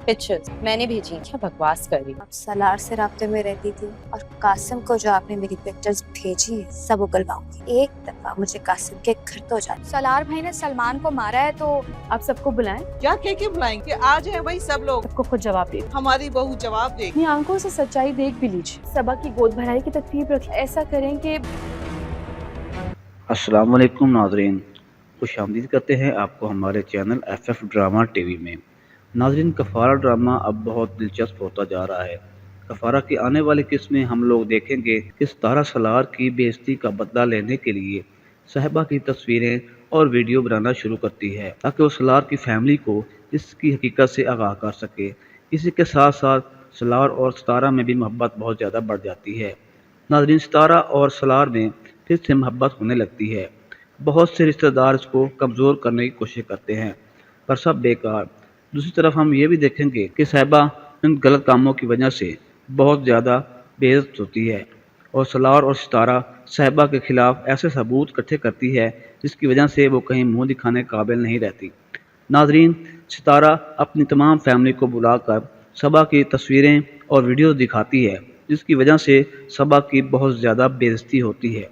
Pictures मैंने भेजी। क्या बकवास कर रही। आप सलार से राब्ते में रहती थी और कासिम को जो आपने मेरी पिक्चर्स भेजी है सब उगलवाऊंगी। एक दफा मुझे कासिम के घर तो जाए। सलार भाई ने सलमान को मारा है तो आप सबको बुलाएं। क्या कह के बुलाएंगे? आज है वही सब लोग। सबको खुद जवाब दे। हमारी बहू जवाब दे। अपनी आंखों से सच्चाई देख भी लीजिए। सबा की गोद भराई की तकलीफ रखें। ऐसा करें कि अस्सलाम वालेकुम नाज़रीन, खुशामदीद करते हैं आपको हमारे चैनल FF ड्रामा टीवी में। नाज़रीन, कफ़ारा ड्रामा अब बहुत दिलचस्प होता जा रहा है। कफ़ारा की आने वाली किस्त में हम लोग देखेंगे कि सितारा सलार की बेइज्जती का बदला लेने के लिए साहिबा की तस्वीरें और वीडियो बनाना शुरू करती है ताकि वो सलार की फैमिली को इसकी हकीकत से आगाह कर सके। इसी के साथ साथ सलार और सितारा में भी मोहब्बत बहुत ज़्यादा बढ़ जाती है। नाज़रीन, सितारा और सलार में फिर से मोहब्बत होने लगती है। बहुत से रिश्तेदार इसको कमज़ोर करने की कोशिश करते हैं पर सब बेकार। दूसरी तरफ हम ये भी देखेंगे कि साहिबा इन गलत कामों की वजह से बहुत ज़्यादा बेइज्जत होती है और सलार और सितारा साहिबा के खिलाफ ऐसे सबूत इकट्ठे करती है जिसकी वजह से वो कहीं मुंह दिखाने काबिल नहीं रहती। नाज़रीन, सितारा अपनी तमाम फैमिली को बुलाकर सबा की तस्वीरें और वीडियो दिखाती है जिसकी वजह से सबा की बहुत ज़्यादा बेइज्जती होती है।